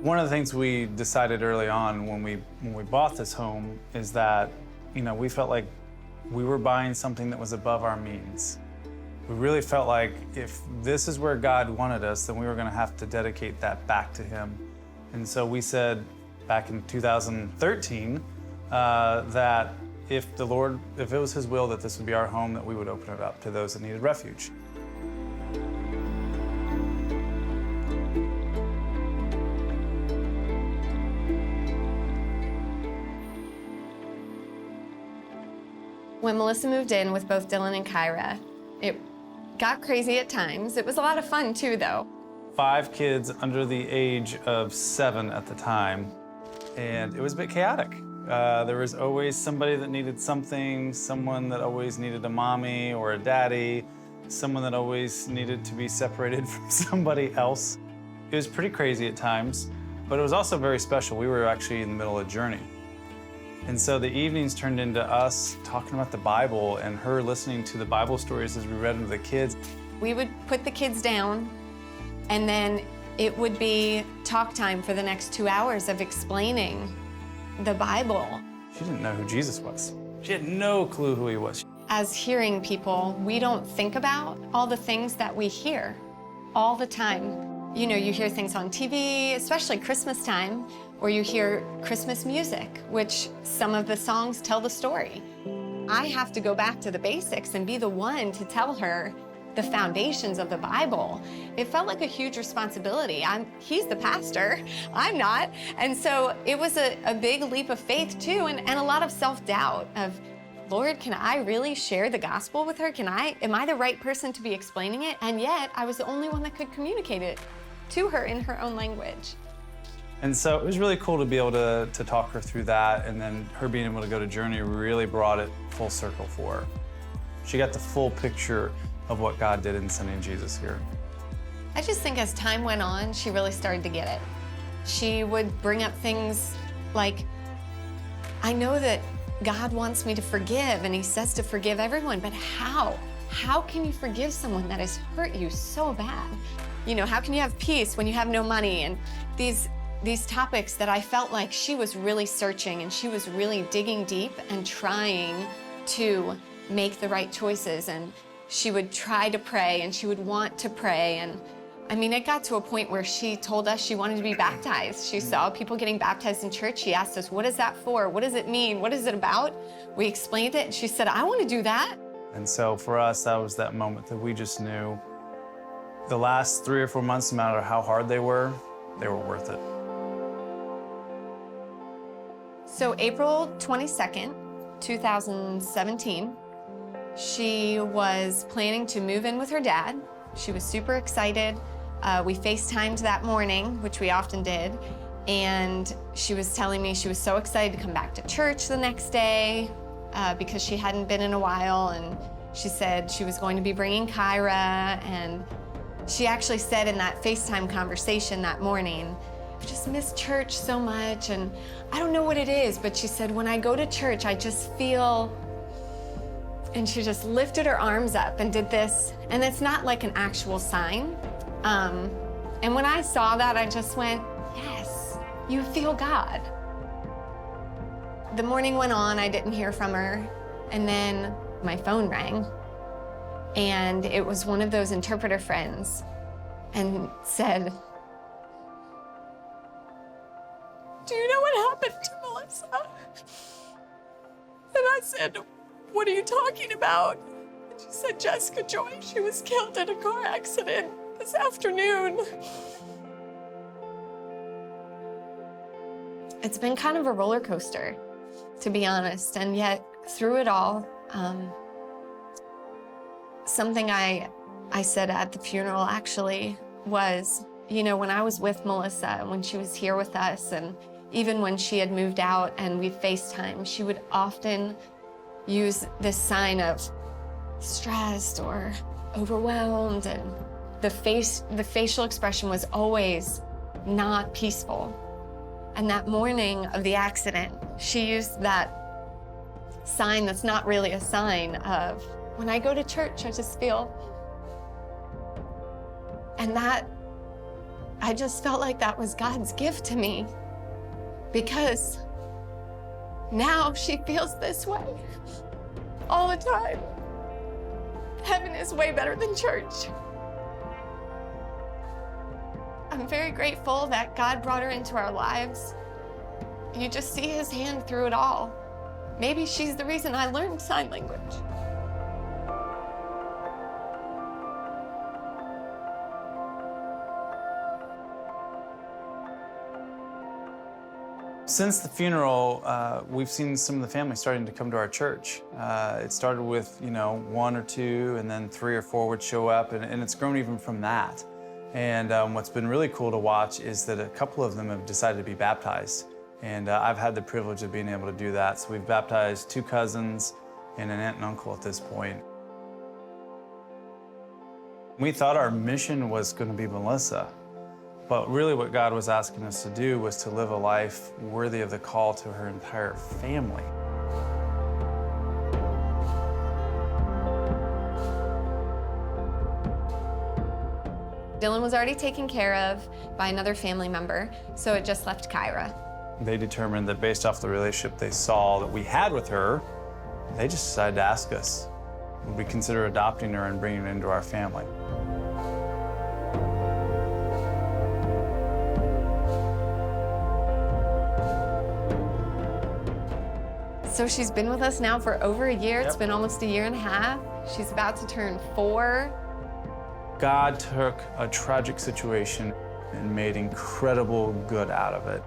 One of the things we decided early on when we bought this home is that, we felt like we were buying something that was above our means. We really felt like if this is where God wanted us, then we were going to have to dedicate that back to Him. And so we said back in 2013 that if it was His will that this would be our home, that we would open it up to those that needed refuge. When Melissa moved in with both Dylan and Kyra, it got crazy at times. It was a lot of fun too, though. 5 kids under the age of 7 at the time, and it was a bit chaotic. There was always somebody that needed something, someone that always needed a mommy or a daddy, someone that always needed to be separated from somebody else. It was pretty crazy at times, but it was also very special. We were actually in the middle of a journey. And so the evenings turned into us talking about the Bible and her listening to the Bible stories as we read them to the kids. We would put the kids down, and then it would be talk time for the next 2 hours of explaining the Bible. She didn't know who Jesus was. She had no clue who He was. As hearing people, we don't think about all the things that we hear all the time. You hear things on TV, especially Christmas time, or you hear Christmas music, which some of the songs tell the story. I have to go back to the basics and be the one to tell her the foundations of the Bible. It felt like a huge responsibility. He's the pastor, I'm not. And so it was a big leap of faith too, and a lot of self-doubt of, Lord, can I really share the gospel with her? Am I the right person to be explaining it? And yet I was the only one that could communicate it to her in her own language. And so it was really cool to be able to talk her through that, and then her being able to go to Journey really brought it full circle for her. She got the full picture of what God did in sending Jesus here. I just think as time went on, she really started to get it. She would bring up things like, I know that God wants me to forgive, and He says to forgive everyone, but how? How can you forgive someone that has hurt you so bad? How can you have peace when you have no money? And these topics that I felt like she was really searching, and she was really digging deep and trying to make the right choices. And she would try to pray, and she would want to pray. And it got to a point where she told us she wanted to be baptized. She saw people getting baptized in church. She asked us, what is that for? What does it mean? What is it about? We explained it, and she said, I want to do that. And so for us, that was that moment that we just knew the last 3 or 4 months, no matter how hard they were worth it. So April 22nd, 2017, she was planning to move in with her dad. She was super excited. We FaceTimed that morning, which we often did, and she was telling me she was so excited to come back to church the next day because she hadn't been in a while, and she said she was going to be bringing Kyra, and she actually said in that FaceTime conversation that morning, I just miss church so much, and I don't know what it is, but she said, when I go to church, I just feel, and she just lifted her arms up and did this, and it's not like an actual sign. And when I saw that, I just went, yes, you feel God. The morning went on, I didn't hear from her, and then my phone rang, and it was one of those interpreter friends, and said, do you know what happened to Melissa? And I said, what are you talking about? And she said, Jessica Joy, she was killed in a car accident this afternoon. It's been kind of a roller coaster, to be honest, and yet through it all, something I said at the funeral actually was, when I was with Melissa, when she was here with us, and even when she had moved out and we FaceTime, she would often use this sign of stressed or overwhelmed, and the facial expression was always not peaceful. And that morning of the accident, she used that sign that's not really a sign of, when I go to church, I just feel, and that I just felt like that was God's gift to me, because now she feels this way all the time. Heaven is way better than church. I'm very grateful that God brought her into our lives. You just see his hand through it all. Maybe she's the reason I learned sign language. Since the funeral, we've seen some of the family starting to come to our church. It started with, one or two, and then 3 or 4 would show up, and it's grown even from that. And what's been really cool to watch is that a couple of them have decided to be baptized. And I've had the privilege of being able to do that. So we've baptized 2 cousins and an aunt and uncle at this point. We thought our mission was going to be Melissa. But really what God was asking us to do was to live a life worthy of the call to her entire family. Dylan was already taken care of by another family member, so it just left Kyra. They determined that based off the relationship they saw that we had with her, they just decided to ask us, would we consider adopting her and bringing her into our family? So she's been with us now for over a year. It's been almost a year and a half. She's about to turn 4. God took a tragic situation and made incredible good out of it.